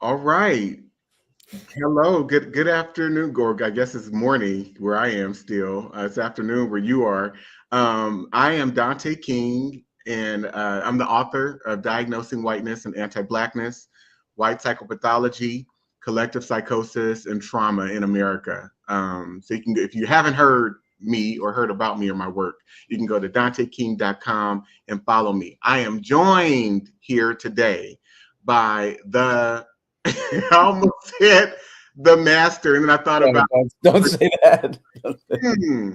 All right. Hello. Good afternoon, Gorg. I guess it's morning where I am still. It's afternoon where you are. I am Dante King, and I'm the author of Diagnosing Whiteness and Anti-Blackness, White Psychopathology, Collective Psychosis, and Trauma in America. So you can, if you haven't heard me or heard about me or my work, you can go to danteking.com and follow me. I am joined here today by the I almost said the master, and then I thought about Don't say that. hmm,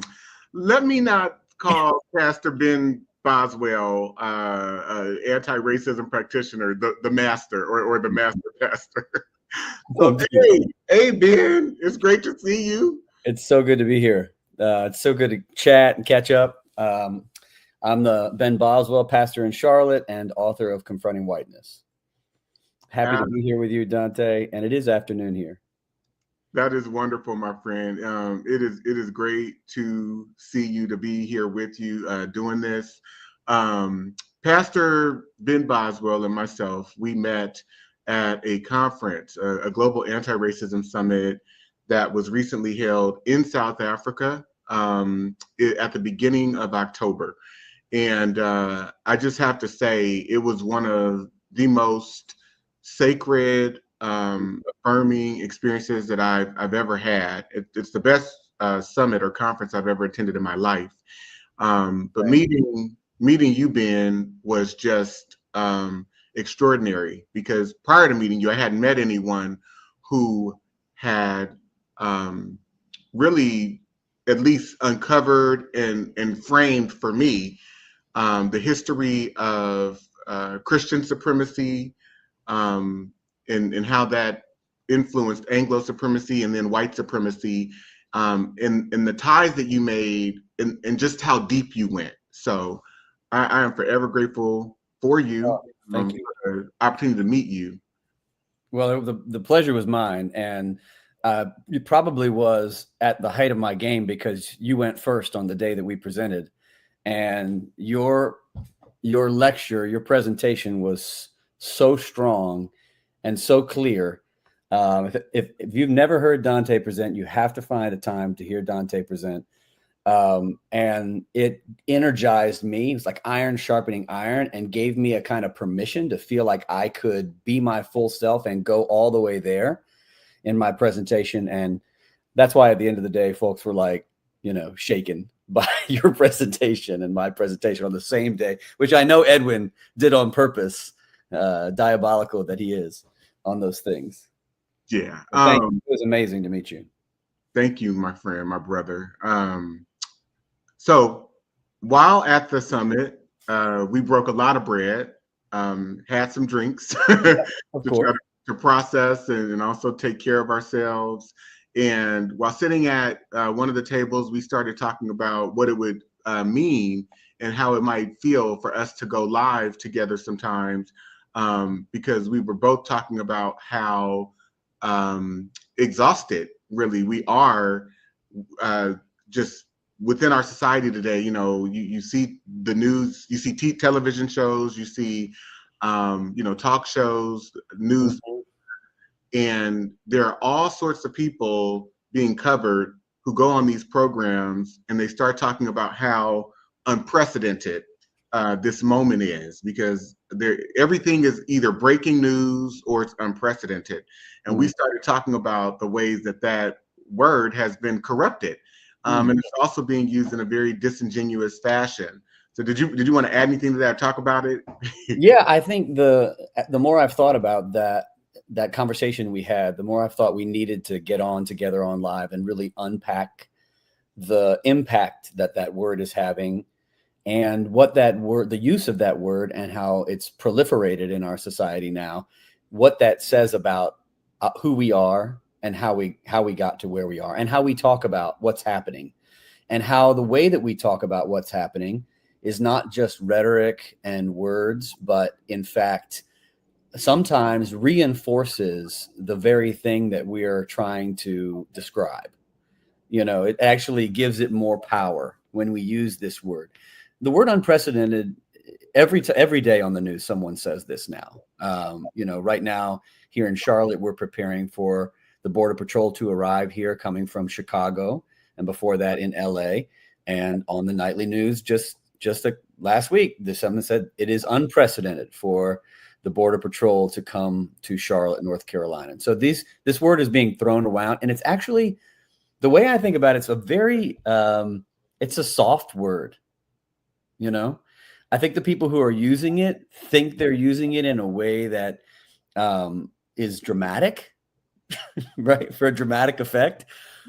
let me not call Pastor Ben Boswell anti-racism practitioner, the master or the master pastor. So hey Ben, it's great to see you. It's so good to be here. It's so good to chat and catch up. I'm the Ben Boswell, pastor in Charlotte and author of Confronting Whiteness. Happy to be here with you, Dante, and it is afternoon here. That is wonderful, my friend. It is great to see you, to be here with you doing this. Pastor Ben Boswell and myself, we met at a conference, a global anti-racism summit that was recently held in South Africa at the beginning of October. And I just have to say, it was one of the most sacred, affirming experiences that I've ever had. It's the best summit or conference I've ever attended in my life. But meeting you, Ben, was just extraordinary, because prior to meeting you, I hadn't met anyone who had really at least uncovered and framed for me the history of Christian supremacy, and how that influenced Anglo supremacy and then white supremacy, and the ties that you made, and just how deep you went. So I am forever grateful for you, Thank you. for the opportunity to meet you. Well, the pleasure was mine, and it probably was at the height of my game because you went first on the day that we presented, and your lecture, your presentation was so strong and so clear. If you've never heard Dante present, you have to find a time to hear Dante present. And it energized me. It was like iron sharpening iron, and gave me a kind of permission to feel like I could be my full self and go all the way there in my presentation. And that's why at the end of the day, folks were like, shaken by your presentation and my presentation on the same day, which I know Edwin did on purpose, diabolical that he is on those things. Yeah. It was amazing to meet you. Thank you, my friend, my brother. So while at the summit, we broke a lot of bread, had some drinks to try to process and also take care of ourselves. And while sitting at one of the tables, we started talking about what it would mean and how it might feel for us to go live together sometimes, because we were both talking about how exhausted really we are, just within our society today. You see the news, you see television shows, you see talk shows, news, and there are all sorts of people being covered who go on these programs and they start talking about how unprecedented this moment is, because everything is either breaking news or it's unprecedented. And we started talking about the ways that word has been corrupted, and it's also being used in a very disingenuous fashion. So did you want to add anything to that? Talk about it? Yeah, I think the more I've thought about that conversation we had, the more I've thought we needed to get on together on live and really unpack the impact that word is having, and what that word, the use of that word, and how it's proliferated in our society now, what that says about who we are and how we got to where we are, and how we talk about what's happening, and how the way that we talk about what's happening is not just rhetoric and words, but in fact, sometimes reinforces the very thing that we are trying to describe. It actually gives it more power when we use this word. The word unprecedented every day on the news, someone says this now. Right now here in Charlotte, we're preparing for the Border Patrol to arrive here, coming from Chicago, and before that in LA. And on the nightly news, just last week, someone said it is unprecedented for the Border Patrol to come to Charlotte, North Carolina. And so this word is being thrown around, and it's actually, the way I think about it, it's a very it's a soft word. I think the people who are using it think they're using it in a way that is dramatic, right? For a dramatic effect,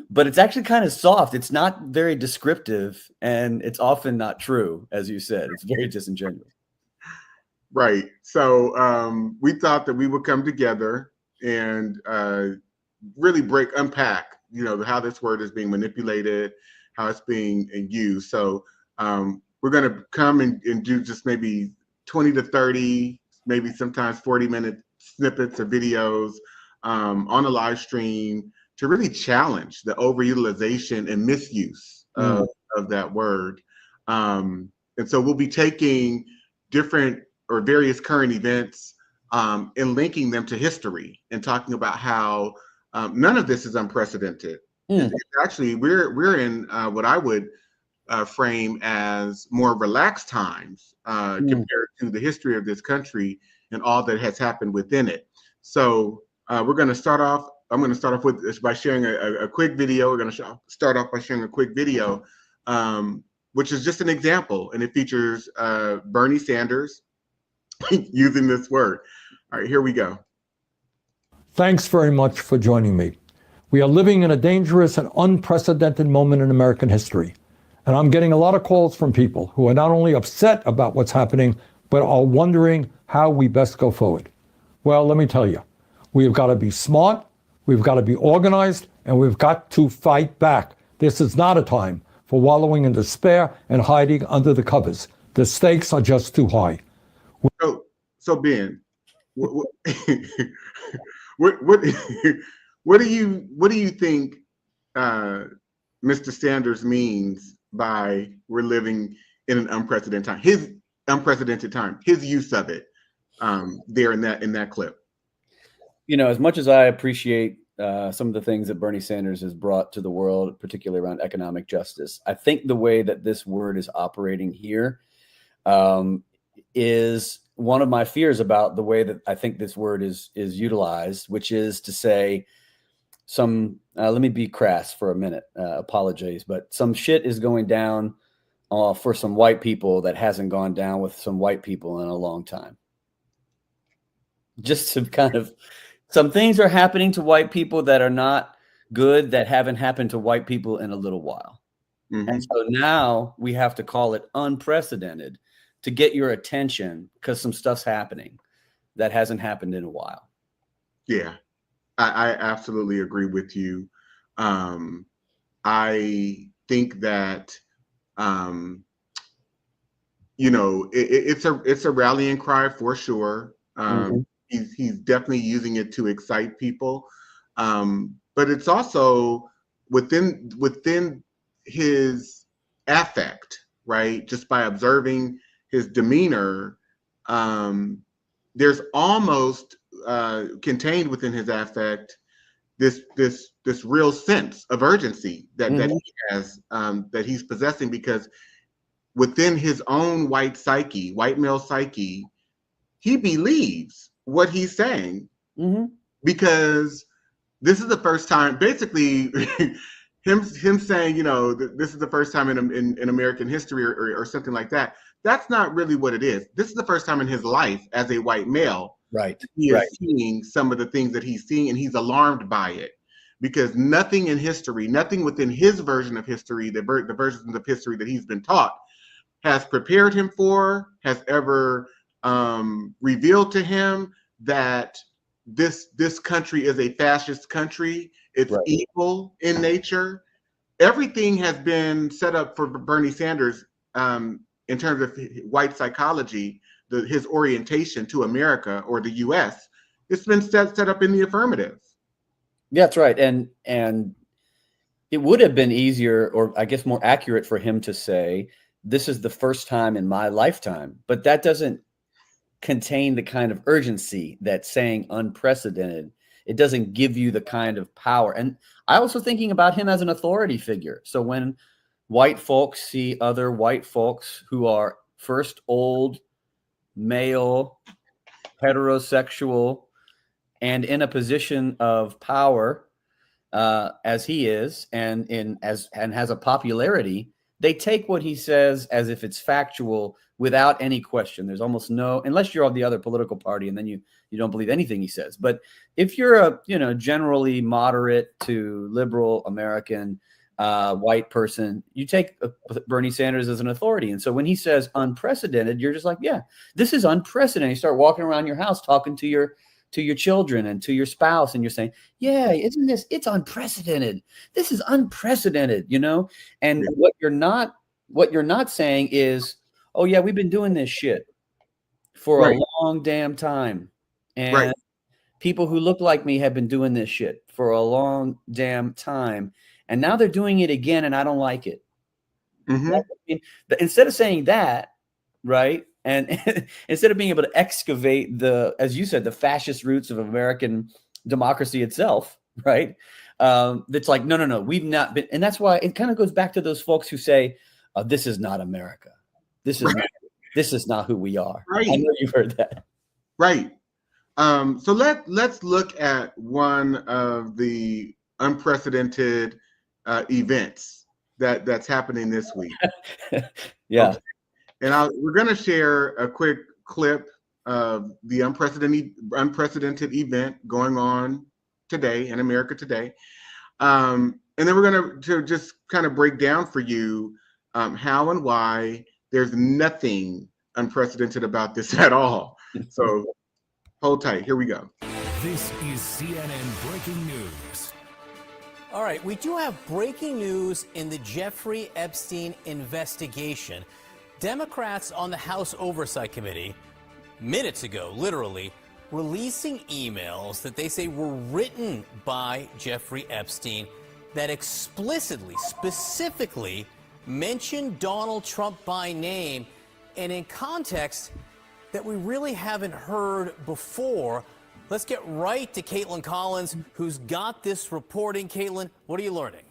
but it's actually kind of soft. It's not very descriptive, and it's often not true. As you said, it's very disingenuous. Right. So we thought that we would come together and really unpack, how this word is being manipulated, how it's being used. So we're going to come and do just maybe 20 to 30, maybe sometimes 40-minute snippets of videos on a live stream to really challenge the overutilization and misuse of that word. And so we'll be taking different or various current events and linking them to history and talking about how none of this is unprecedented. It's actually, we're in what I would frame as more relaxed times compared to the history of this country and all that has happened within it. So we're going to start off. I'm going to start off by sharing a quick video. We're going to start off by sharing a quick video, which is just an example, and it features Bernie Sanders using this word. All right, here we go. Thanks very much for joining me. We are living in a dangerous and unprecedented moment in American history. And I'm getting a lot of calls from people who are not only upset about what's happening, but are wondering how we best go forward. Well, let me tell you, we've got to be smart, we've got to be organized, and we've got to fight back. This is not a time for wallowing in despair and hiding under the covers. The stakes are just too high. So Ben, what do you think Mr. Sanders means by we're living in an unprecedented time? His unprecedented time, his use of it there in that clip. As much as I appreciate some of the things that Bernie Sanders has brought to the world, particularly around economic justice, I think the way that this word is operating here is one of my fears about the way that I think this word is utilized, which is to say let me be crass for a minute, apologies, but some shit is going down for some white people that hasn't gone down with some white people in a long time. Just to kind of, some things are happening to white people that are not good, that haven't happened to white people in a little while. And so now we have to call it unprecedented to get your attention because some stuff's happening that hasn't happened in a while. Yeah, I absolutely agree with you. I think that it's a rallying cry for sure. He's definitely using it to excite people, but it's also within his affect, right? Just by observing his demeanor, there's almost contained within his affect this real sense of urgency that he has, that he's possessing, because within his own white male psyche, he believes what he's saying, because this is the first time, basically, him saying, this is the first time in American history or something like that. That's not really what it is. This is the first time in his life as a white male. Right. He is seeing some of the things that he's seeing, and he's alarmed by it, because nothing in history, nothing within his version of history, the versions of history that he's been taught, has prepared him for, has ever revealed to him that this country is a fascist country. It's evil in nature. Everything has been set up for Bernie Sanders in terms of white psychology, his orientation to America or the U.S. It's been set up in the affirmative. Yeah, that's right. And it would have been easier, or I guess more accurate, for him to say this is the first time in my lifetime, but that doesn't contain the kind of urgency that saying unprecedented. It doesn't give you the kind of power. And I also thinking about him as an authority figure. So when white folks see other white folks who are first old, male, heterosexual, and in a position of power, as he is, and has a popularity, they take what he says as if it's factual without any question. There's almost no, unless you're of the other political party, and then you don't believe anything he says. But if you're a generally moderate to liberal American white person, you take Bernie Sanders as an authority. And so when he says unprecedented, you're just like, yeah, this is unprecedented. You start walking around your house talking to your children and to your spouse, and you're saying, yeah, it's unprecedented. This is unprecedented, And Yeah. what you're not saying is, oh yeah, we've been doing this shit for Right. a long damn time. And Right. people who look like me have been doing this shit for a long damn time. And now they're doing it again, and I don't like it. Mm-hmm. Instead of saying that, right? And instead of being able to excavate as you said, the fascist roots of American democracy itself, right? That's like, no, we've not been. And that's why it kind of goes back to those folks who say, this is not America. This is not who we are. Right. I know you've heard that. Right. So let's look at one of the unprecedented events that's happening this week. Yeah. Okay. And we're going to share a quick clip of the unprecedented event going on today in America today. And then we're going to just kind of break down for you how and why there's nothing unprecedented about this at all. So hold tight. Here we go. This is CNN Breaking News. All right, we do have breaking news in the Jeffrey Epstein investigation. Democrats on the House Oversight Committee, minutes ago, literally, releasing emails that they say were written by Jeffrey Epstein that explicitly, specifically mention Donald Trump by name and in context that we really haven't heard before. Let's get right to Caitlin Collins, who's got this reporting. Caitlin, what are you learning?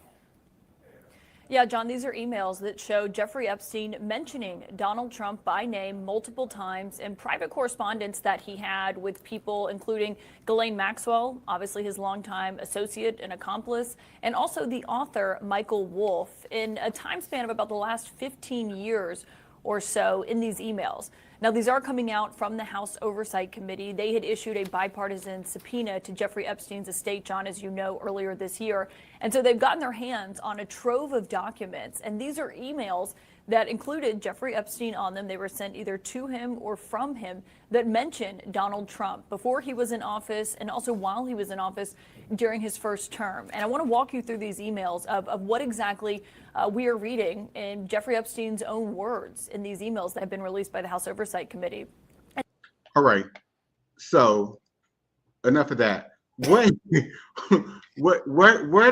Yeah, John, these are emails that show Jeffrey Epstein mentioning Donald Trump by name multiple times in private correspondence that he had with people, including Ghislaine Maxwell, obviously his longtime associate and accomplice, and also the author Michael Wolff, in a time span of about the last 15 years or so in these emails. Now, these are coming out from the House Oversight Committee. They had issued a bipartisan subpoena to Jeffrey Epstein's estate, John, as you know, earlier this year. And so they've gotten their hands on a trove of documents. And these are emails that included Jeffrey Epstein on them. They were sent either to him or from him that mentioned Donald Trump before he was in office and also while he was in office during his first term. And I want to walk you through these emails of what exactly we are reading in Jeffrey Epstein's own words in these emails that have been released by the House Oversight Committee. All right. So enough of that. What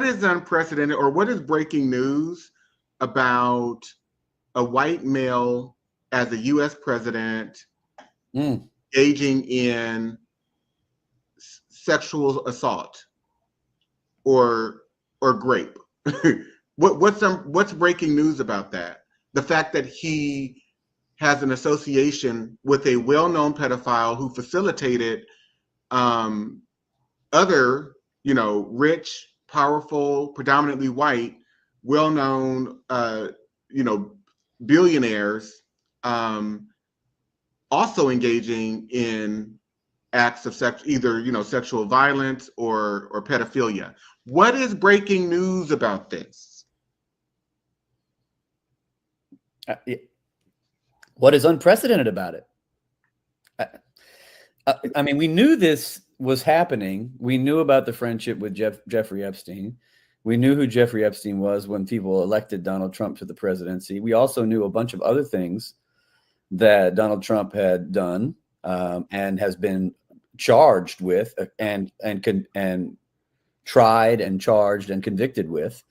is unprecedented, or what is breaking news about a white male as a U.S. president engaging in sexual assault or grape? What's breaking news about that? The fact that he has an association with a well-known pedophile who facilitated other, rich, powerful, predominantly white, well-known, billionaires also engaging in acts of sexual violence or pedophilia. What is breaking news about this? What is unprecedented about it? I mean, we knew this was happening. We knew about the friendship with Jeffrey Epstein. We knew who Jeffrey Epstein was when people elected Donald Trump to the presidency. We also knew a bunch of other things that Donald Trump had done and has been charged with and tried and charged and convicted with,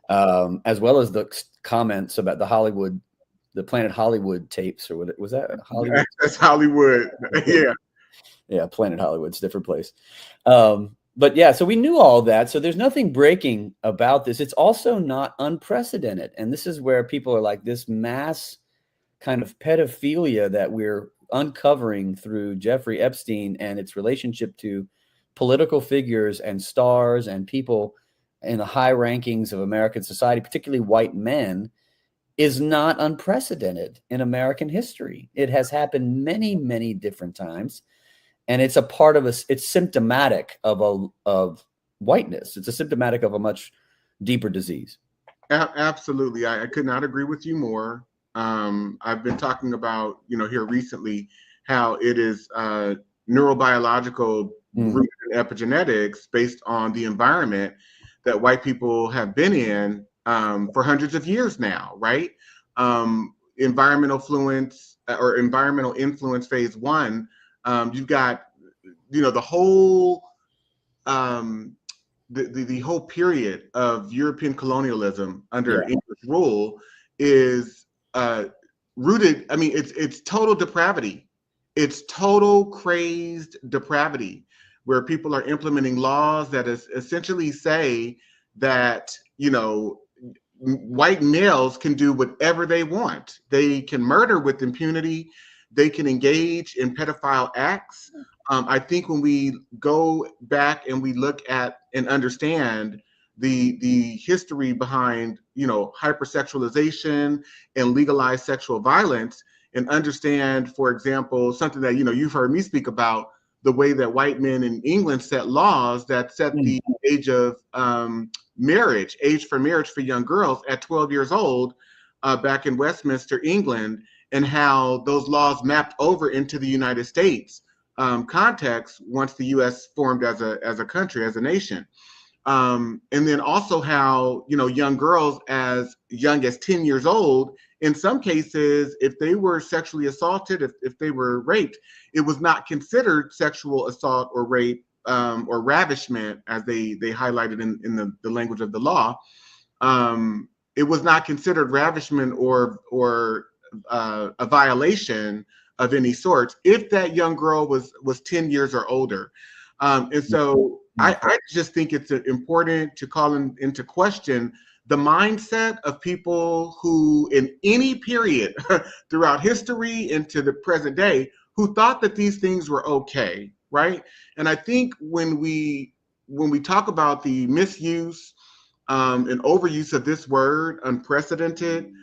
as well as the comments about the Hollywood the Planet Hollywood tapes, or what was that? Hollywood? That's Hollywood. Yeah. Yeah, Planet Hollywood's a different place. But yeah, so we knew all that. So there's nothing breaking about this. It's also not unprecedented. And this is where people are like, this mass kind of pedophilia that we're uncovering through Jeffrey Epstein and its relationship to political figures and stars and people in the high rankings of American society, particularly white men, is not unprecedented in American history. It has happened many, many different times. And it's a part of us. It's symptomatic of whiteness. It's a symptomatic of a much deeper disease. Absolutely. I could not agree with you more. I've been talking about, here recently, how it is neurobiological rooted in epigenetics based on the environment that white people have been in for hundreds of years now, right? Environmental influence phase one. You've got, the whole the whole period of European colonialism under English rule is rooted. I mean, it's total depravity. It's total crazed depravity, where people are implementing laws that essentially say that, white males can do whatever they want. They can murder with impunity. They can engage in pedophile acts. I think when we go back and we look at and understand the history behind, hypersexualization and legalized sexual violence, and understand, for example, something that, you've heard me speak about, the way that white men in England set laws that set the age of age for marriage for young girls at 12 years old back in Westminster, England, and how those laws mapped over into the United States context once the U.S. formed as a country, as a nation. And then also how, young girls as young as 10 years old, in some cases, if they were sexually assaulted, if they were raped, it was not considered sexual assault or rape or ravishment, as they highlighted in the language of the law. It was not considered ravishment or a violation of any sort if that young girl was 10 years or older. And so I just think it's important to call into question the mindset of people who, in any period throughout history into the present day, who thought that these things were okay, right? And I think when we talk about the misuse and overuse of this word, unprecedented,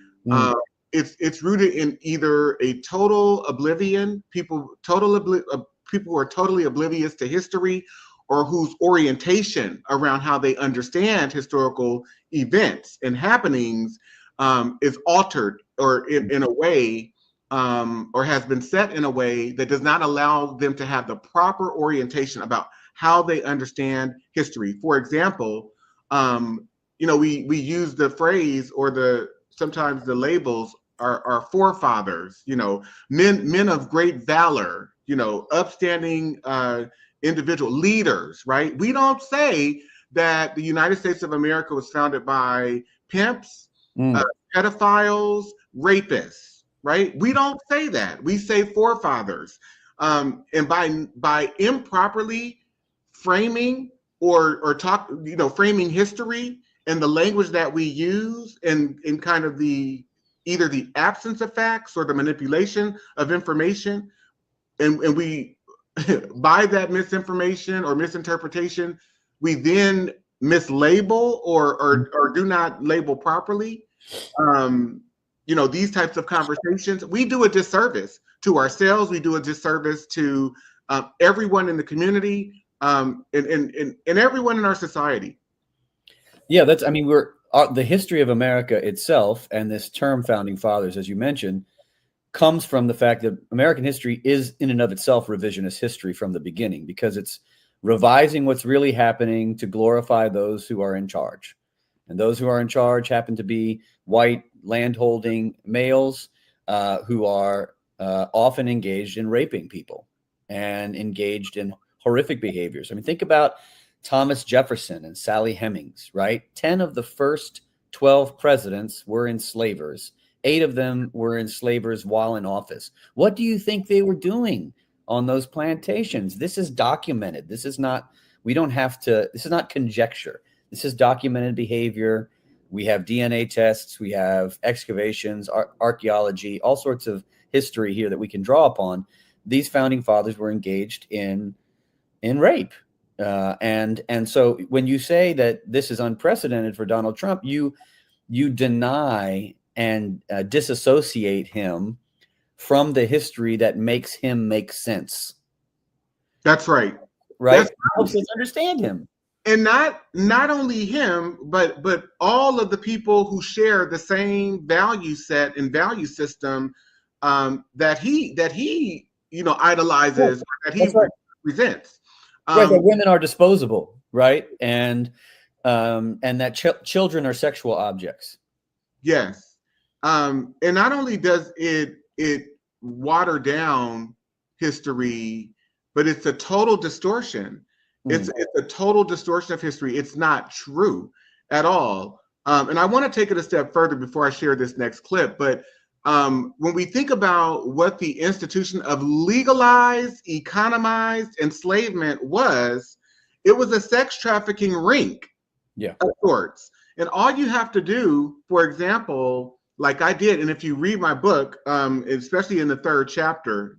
it's rooted in either a total oblivion, people who are totally oblivious to history, or whose orientation around how they understand historical events and happenings is altered or in a way, or has been set in a way that does not allow them to have the proper orientation about how they understand history. For example, we use the phrase or sometimes the labels are forefathers, men of great valor, upstanding individual leaders, right? We don't say that the United States of America was founded by pimps, pedophiles, rapists, right? We don't say that. We say forefathers. And by improperly framing or framing history and the language that we use and in kind of either the absence of facts or the manipulation of information, and we by that misinformation or misinterpretation, we then mislabel or do not label properly. These types of conversations, we do a disservice to ourselves. We do a disservice to everyone in the community and everyone in our society. Yeah, the history of America itself, and this term founding fathers, as you mentioned, comes from the fact that American history is in and of itself revisionist history from the beginning, because it's revising what's really happening to glorify those who are in charge. And those who are in charge happen to be white landholding males who are often engaged in raping people and engaged in horrific behaviors. I mean, think about Thomas Jefferson and Sally Hemings, right? 10 of the first 12 presidents were enslavers. 8 of them were enslavers while in office. What do you think they were doing on those plantations? This is documented. This is not, we don't have to, this is not conjecture. This is documented behavior. We have DNA tests, we have excavations, archaeology, all sorts of history here that we can draw upon. These founding fathers were engaged in rape. And so when you say that this is unprecedented for Donald Trump, you deny and disassociate him from the history that makes him make sense. That's right. Right? That's helps us understand him. And not only him, but all of the people who share the same value set and value system that he idolizes, that he represents. Right, that women are disposable, right, and that children are sexual objects. Yes, and not only does it water down history, but it's a total distortion. It's a total distortion of history. It's not true at all. And I want to take it a step further before I share this next clip. But when we think about what the institution of legalized, economized enslavement was, it was a sex trafficking ring of sorts. And all you have to do, for example, like I did, and if you read my book, especially in the third chapter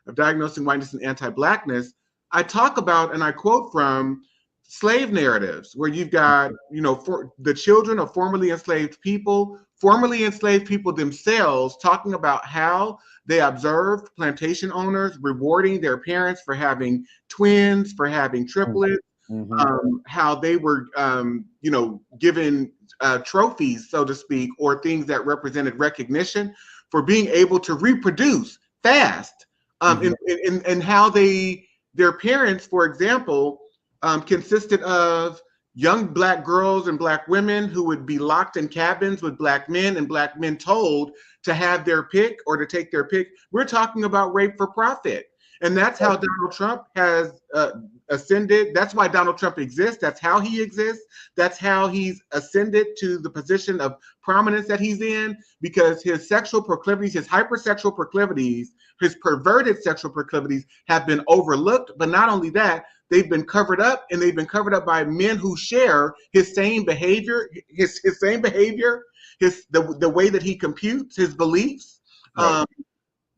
of Diagnosing Whiteness and Anti-Blackness, I talk about and I quote from slave narratives where you've got, for the children of formerly enslaved people themselves talking about how they observed plantation owners rewarding their parents for having twins, for having triplets, how they were, given trophies, so to speak, or things that represented recognition for being able to reproduce fast, and how their parents, for example, consisted of young Black girls and Black women who would be locked in cabins with Black men, and Black men told to have their pick or to take their pick. We're talking about rape for profit. And that's how Donald Trump has ascended. That's why Donald Trump exists. That's how he exists. That's how he's ascended to the position of prominence that he's in, because his sexual proclivities, his hypersexual proclivities, his perverted sexual proclivities have been overlooked. But not only that, they've been covered up, and they've been covered up by men who share his same behavior, the way that he computes his beliefs. Right.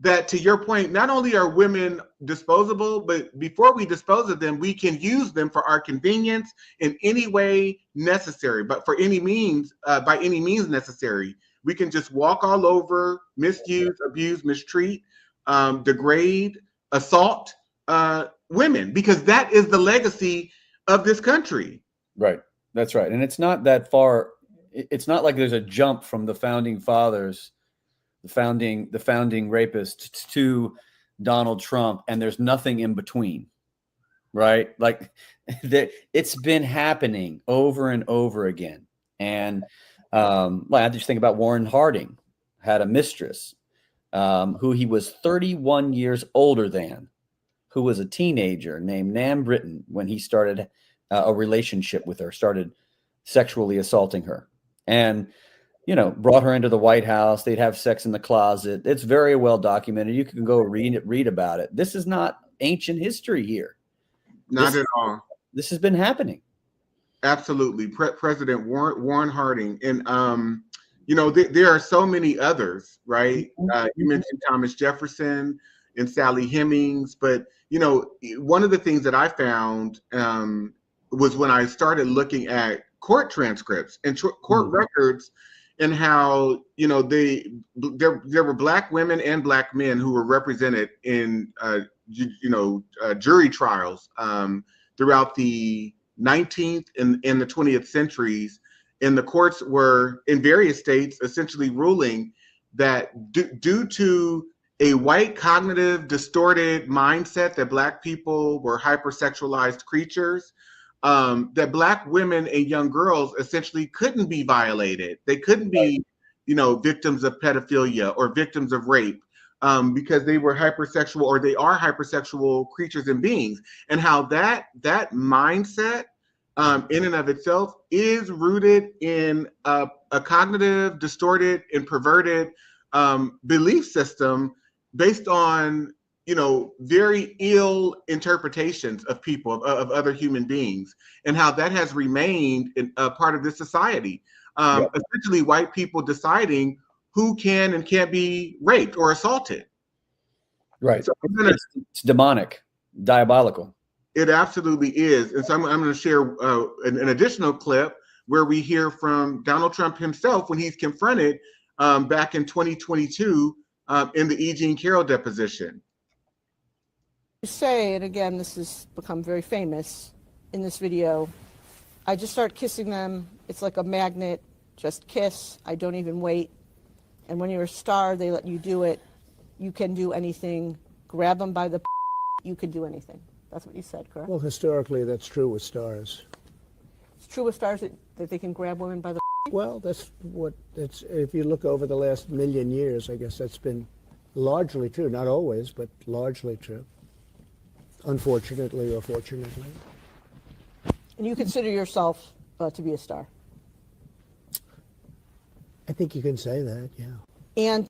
That, to your point, not only are women disposable, but before we dispose of them, we can use them for our convenience in any way necessary, but for any means, by any means necessary. We can just walk all over, misuse, abuse, mistreat, degrade, assault women, because that is the legacy of this country. Right. That's right. And it's not that far. It's not like there's a jump from the founding fathers, the founding rapists, to Donald Trump, and there's nothing in between, right? Like it's been happening over and over again. And I just think about Warren Harding, had a mistress who he was 31 years older than, who was a teenager named Nam Britton when he started a relationship with her, started sexually assaulting her, and brought her into the White House. They'd have sex in the closet. It's very well documented. You can go read about it. This is not ancient history here. Not at all. This has been happening. Absolutely. President Warren Harding. And, there are so many others, right? You mentioned Thomas Jefferson and Sally Hemings. But, one of the things that I found was when I started looking at court transcripts and court records, and how there were Black women and Black men who were represented in jury trials throughout the 19th and the 20th centuries, and the courts were in various states essentially ruling that due to a white cognitive distorted mindset that Black people were hypersexualized creatures, that Black women and young girls essentially couldn't be violated. They couldn't be, victims of pedophilia or victims of rape because they were hypersexual, or they are hypersexual creatures and beings. And how that mindset in and of itself is rooted in a cognitive, distorted, and perverted belief system based on, very ill interpretations of people, of other human beings, and how that has remained a part of this society. Essentially, white people deciding who can and can't be raped or assaulted. Right. So it's demonic, diabolical. It absolutely is. And so I'm going to share an additional clip where we hear from Donald Trump himself when he's confronted back in 2022 in the E. Jean Carroll deposition. You say, and again, this has become very famous in this video, I just start kissing them. It's like a magnet, just kiss. I don't even wait. And when you're a star, they let you do it. You can do anything. Grab them by the you can do anything. That's what you said, correct? Well, historically, that's true with stars. It's true with stars that they can grab women by the Well, that's what it's. If you look over the last million years, I guess that's been largely true. Not always, but largely true. Unfortunately or fortunately. And you consider yourself to be a star? I think you can say that, yeah. And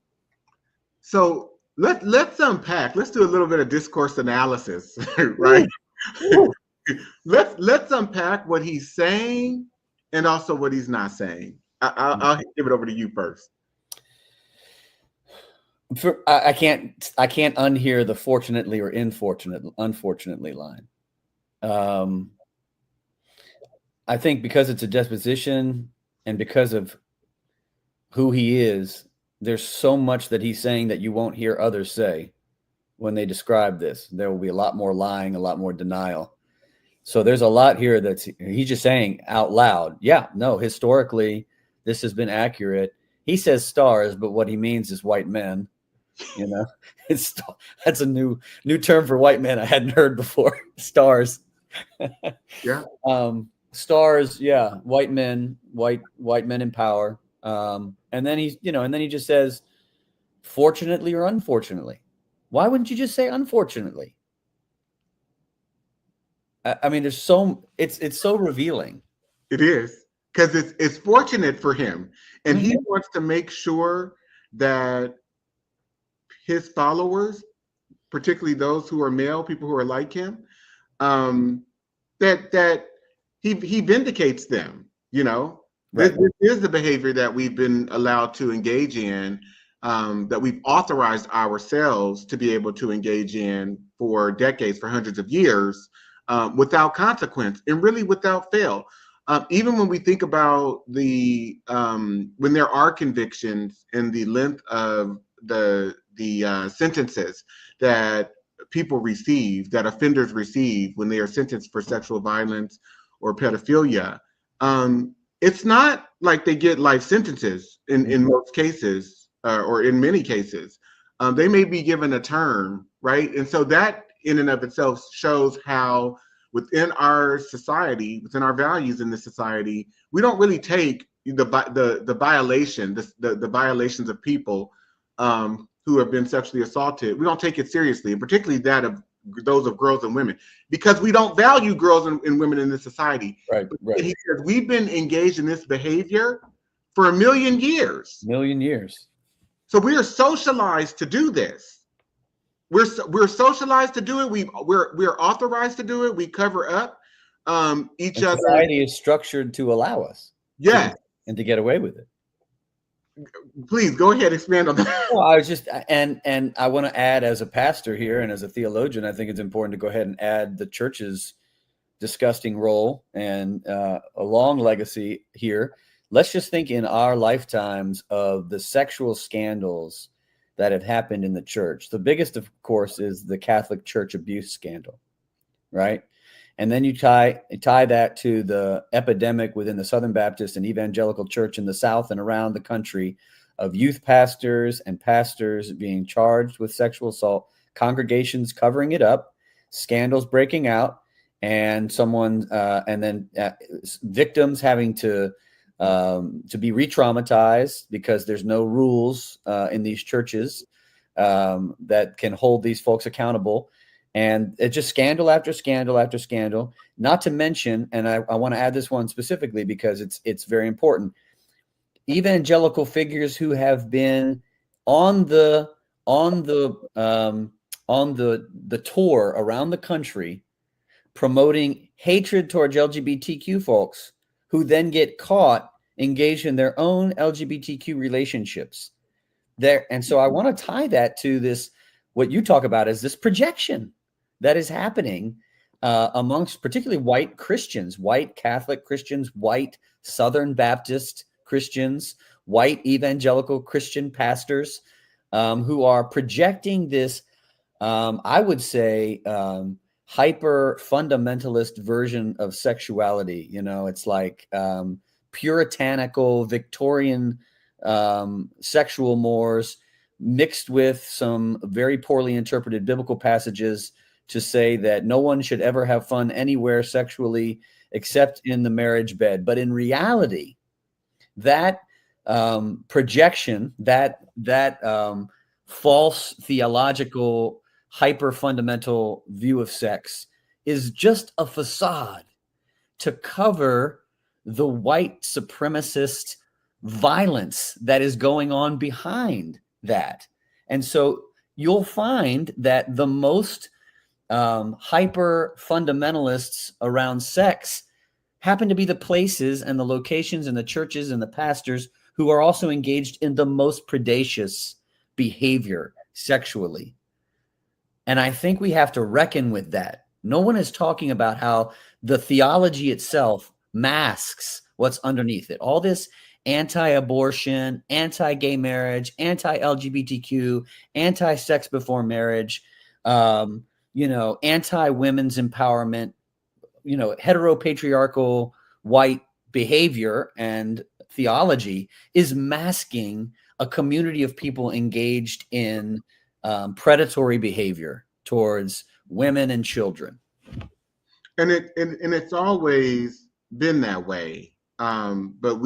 so let's unpack. Let's do a little bit of discourse analysis, right? Let's unpack what he's saying and also what he's not saying. I'll give it over to you first. I can't unhear the fortunately or unfortunately line. I think because it's a deposition and because of who he is, there's so much that he's saying that you won't hear others say when they describe this. There will be a lot more lying, a lot more denial. So there's a lot here he's just saying out loud. Yeah, no, historically, this has been accurate. He says stars, but what he means is white men. That's a new term for white men I hadn't heard before. Stars. Yeah. Stars. Yeah. White men in power. And then he just says, fortunately or unfortunately. Why wouldn't you just say unfortunately? I mean, it's so revealing. It is, because it's fortunate for him, and he wants to make sure that his followers, particularly those who are male, people who are like him, that he vindicates them. Right. This is the behavior that we've been allowed to engage in, that we've authorized ourselves to be able to engage in for decades, for hundreds of years, without consequence and really without fail. Even when we think about when there are convictions and the length of the sentences that people receive, that offenders receive when they are sentenced for sexual violence or pedophilia, it's not like they get life sentences in most cases, or in many cases. They may be given a term, right? And so that in and of itself shows how within our society, within our values in this society, we don't really take the violations of people who have been sexually assaulted. We don't take it seriously, and particularly that of those of girls and women, because we don't value girls and women in this society. Right. And he says we've been engaged in this behavior for 1 million years. So we are socialized to do this. We're socialized to do it. We're authorized to do it. We cover up each other. Society is structured to allow us. Yes. And to get away with it. Please go ahead, expand on that. Well, I was just, and I want to add, as a pastor here and as a theologian, I think it's important to go ahead and add the church's disgusting role and a long legacy here. Let's just think in our lifetimes of the sexual scandals that have happened in the church. The biggest, of course, is the Catholic Church abuse scandal, right? And then you tie that to the epidemic within the Southern Baptist and Evangelical Church in the South and around the country of youth pastors and pastors being charged with sexual assault, congregations covering it up, scandals breaking out, and victims having to be re-traumatized because there's no rules in these churches that can hold these folks accountable. And it's just scandal after scandal after scandal. Not to mention, and I want to add this one specifically because it's very important. Evangelical figures who have been on the tour around the country promoting hatred towards LGBTQ folks, who then get caught engaged in their own LGBTQ relationships. And so I want to tie that to this, what you talk about is this projection that is happening amongst particularly white Christians, white Catholic Christians, white Southern Baptist Christians, white evangelical Christian pastors who are projecting this, I would say, hyper fundamentalist version of sexuality. You know, it's like puritanical Victorian sexual mores mixed with some very poorly interpreted biblical passages to say that no one should ever have fun anywhere sexually except in the marriage bed. But in reality, that projection, that false theological hyper fundamental view of sex is just a facade to cover the white supremacist violence that is going on behind that. And so you'll find that the most hyper fundamentalists around sex happen to be the places and the locations and the churches and the pastors who are also engaged in the most predacious behavior sexually. And I think we have to reckon with that. No one is talking about how the theology itself masks what's underneath it. All this anti-abortion, anti-gay marriage, anti-LGBTQ, anti-sex before marriage, anti-women's empowerment, heteropatriarchal white behavior and theology is masking a community of people engaged in predatory behavior towards women and children. And it's always been that way. But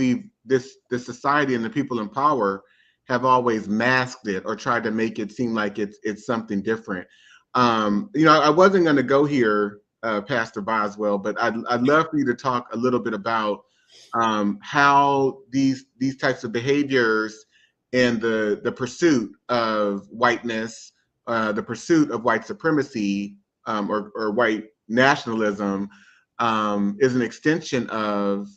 this society and the people in power have always masked it or tried to make it seem like it's something different. I wasn't going to go here, Pastor Boswell, but I'd love for you to talk a little bit about how these types of behaviors and the pursuit of whiteness, the pursuit of white supremacy or white nationalism is an extension of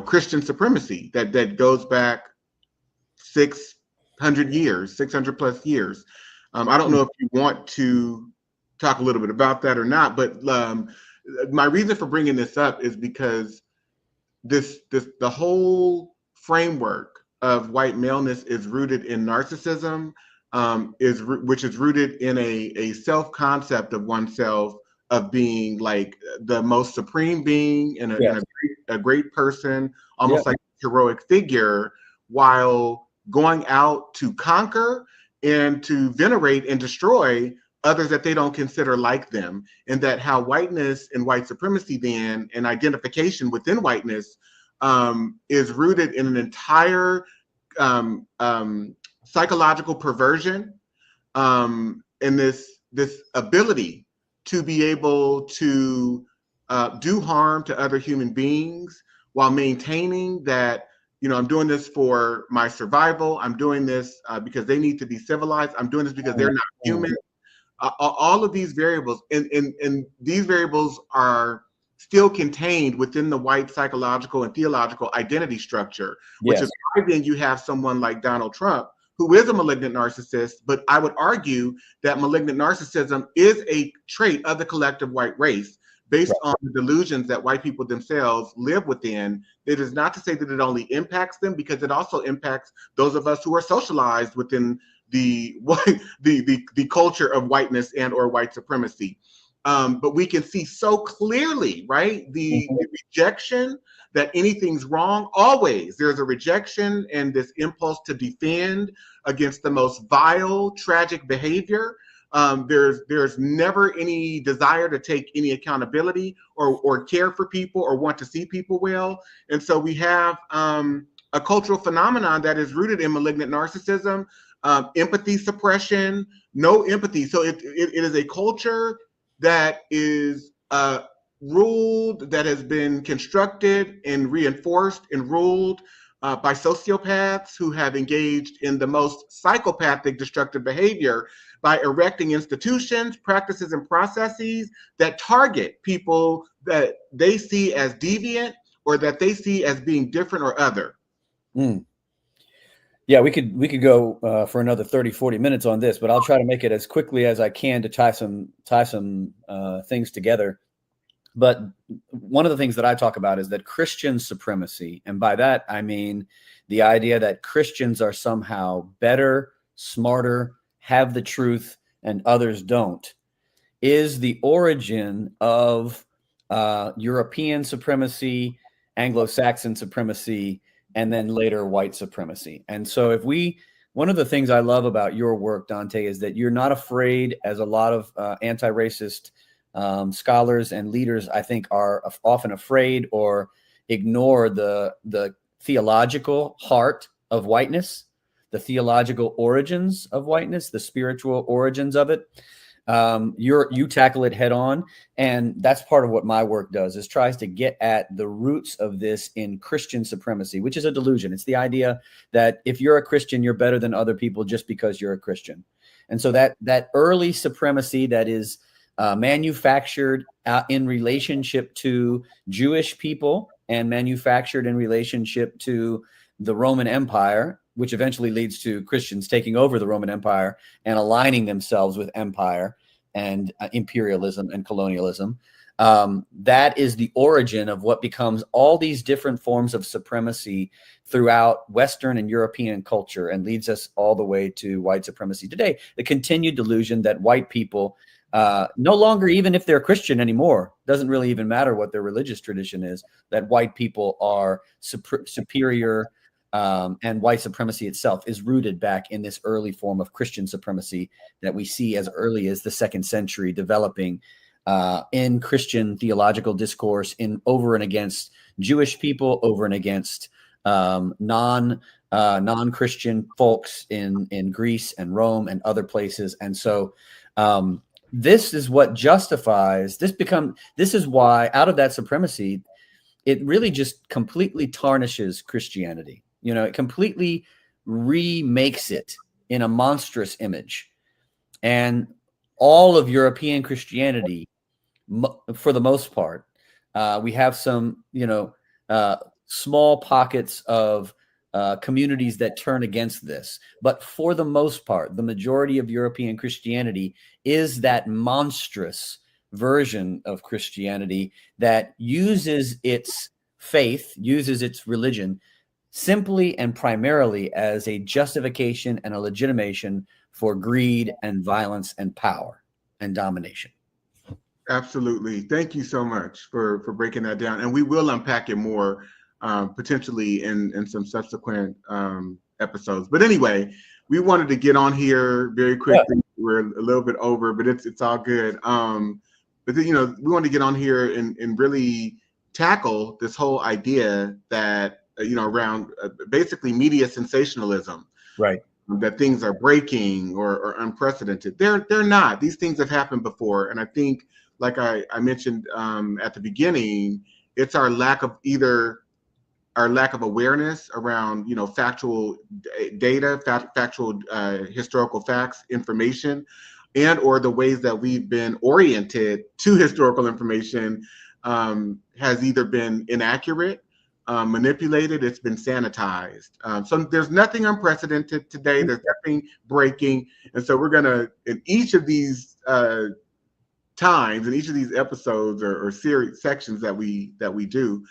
Christian supremacy that goes back 600 years, 600 plus years. I don't know if you want to talk a little bit about that or not, but my reason for bringing this up is because the whole framework of white maleness is rooted in narcissism, which is rooted in a self-concept of oneself of being like the most supreme being and a great person, almost like a heroic figure, while going out to conquer and to venerate and destroy others that they don't consider like them. And that how whiteness and white supremacy then and identification within whiteness is rooted in an entire psychological perversion and this ability to be able to do harm to other human beings while maintaining that, I'm doing this for my survival. I'm doing this because they need to be civilized. I'm doing this because they're not human. All of these variables, and these variables are still contained within the white psychological and theological identity structure, which is why then you have someone like Donald Trump, who is a malignant narcissist, but I would argue that malignant narcissism is a trait of the collective white race based on the delusions that white people themselves live within. It is not to say that it only impacts them, because it also impacts those of us who are socialized within the culture of whiteness and or white supremacy. But we can see so clearly, right, the rejection that anything's wrong. Always there's a rejection and this impulse to defend against the most vile, tragic behavior. There's never any desire to take any accountability or care for people or want to see people well. And so we have a cultural phenomenon that is rooted in malignant narcissism, empathy suppression, no empathy. So it is a culture that is ruled, that has been constructed and reinforced and ruled by sociopaths who have engaged in the most psychopathic destructive behavior by erecting institutions, practices, and processes that target people that they see as deviant or that they see as being different or other. Mm. Yeah, we could go for another 30, 40 minutes on this, but I'll try to make it as quickly as I can to tie some things together. But one of the things that I talk about is that Christian supremacy, and by that I mean the idea that Christians are somehow better, smarter, have the truth, and others don't, is the origin of European supremacy, Anglo-Saxon supremacy, and then later white supremacy. And so one of the things I love about your work, Dante, is that you're not afraid, as a lot of anti-racist scholars and leaders, I think, are often afraid or ignore the theological heart of whiteness, the theological origins of whiteness, the spiritual origins of it. You tackle it head on, and that's part of what my work does, is tries to get at the roots of this in Christian supremacy, which is a delusion. It's the idea that if you're a Christian, you're better than other people just because you're a Christian. And so that early supremacy that is manufactured in relationship to Jewish people and manufactured in relationship to the Roman Empire, which eventually leads to Christians taking over the Roman Empire and aligning themselves with empire and imperialism and colonialism. That is the origin of what becomes all these different forms of supremacy throughout Western and European culture, and leads us all the way to white supremacy today. The continued delusion that white people, no longer, even if they're Christian anymore, doesn't really even matter what their religious tradition is, that white people are superior. And white supremacy itself is rooted back in this early form of Christian supremacy that we see as early as the 2nd century, developing in Christian theological discourse over and against Jewish people, over and against non-Christian folks in Greece and Rome and other places. And so this is what justifies this is why, out of that supremacy, it really just completely tarnishes Christianity. It completely remakes it in a monstrous image. And all of European Christianity, for the most part, we have some, small pockets of communities that turn against this. But for the most part, the majority of European Christianity is that monstrous version of Christianity that uses its faith, uses its religion simply and primarily as a justification and a legitimation for greed and violence and power and domination. Absolutely. Thank you so much for breaking that down. And we will unpack it more potentially in some subsequent episodes. But anyway, we wanted to get on here very quickly. Yeah. We're a little bit over, but it's all good. But then, we want to get on here and really tackle this whole idea that around basically media sensationalism, right? That things are breaking or unprecedented. They're not. These things have happened before, and I think, like I mentioned at the beginning, it's our lack of awareness around factual data, factual historical facts, information, and or the ways that we've been oriented to historical information has either been inaccurate, manipulated, it's been sanitized. So there's nothing unprecedented today. There's nothing breaking. And so we're going to, in each of these times, in each of these episodes or series sections that we do,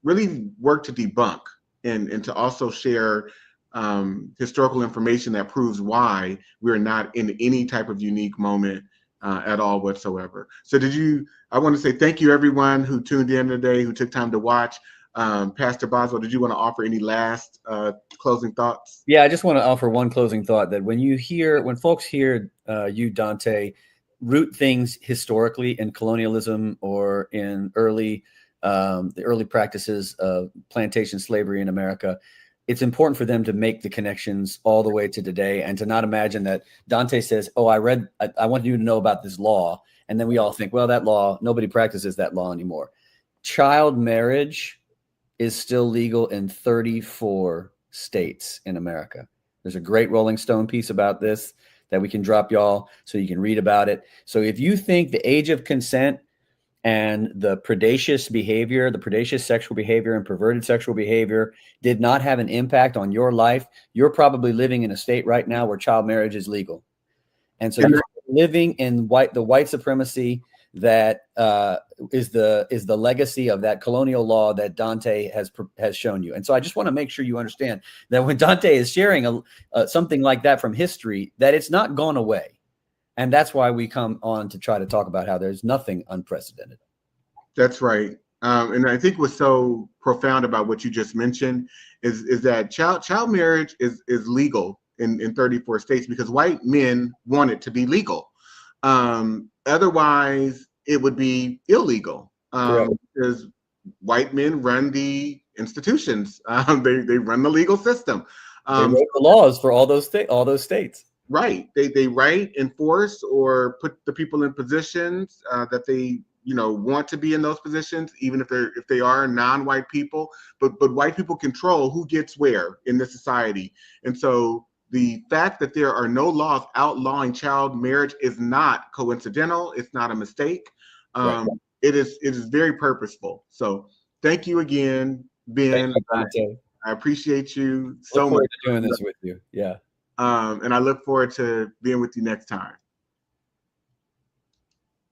really work to debunk and to also share historical information that proves why we're not in any type of unique moment at all whatsoever. So I want to say thank you everyone who tuned in today, who took time to watch. Pastor Boswell, did you want to offer any last closing thoughts? Yeah, I just want to offer one closing thought, that when folks hear you, Dante, root things historically in colonialism or in the early practices of plantation slavery in America, it's important for them to make the connections all the way to today and to not imagine that Dante says, oh, I want you to know about this law. And then we all think, well, that law, nobody practices that law anymore. Child marriage is still legal in 34 states in America. There's a great Rolling Stone piece about this that we can drop y'all so you can read about it. So if you think the age of consent and the predacious behavior, the predacious sexual behavior and perverted sexual behavior did not have an impact on your life, you're probably living in a state right now where child marriage is legal. And so you're living in the white supremacy that is the legacy of that colonial law that Dante has shown you. And so I just want to make sure you understand that when Dante is sharing something like that from history, that it's not gone away. And that's why we come on to try to talk about how there's nothing unprecedented. That's right. And I think what's so profound about what you just mentioned is that child marriage is legal in 34 states because white men want it to be legal. Otherwise, it would be illegal because white men run the institutions. They run the legal system. They wrote the laws for all those states. Right. They write, enforce, or put the people in positions that they want to be in those positions, even if they are non-white people. But white people control who gets where in this society. And so the fact that there are no laws outlawing child marriage is not coincidental. It's not a mistake. Right. It is very purposeful. So thank you again, Ben. I appreciate you so much for doing this with you. Yeah. And I look forward to being with you next time.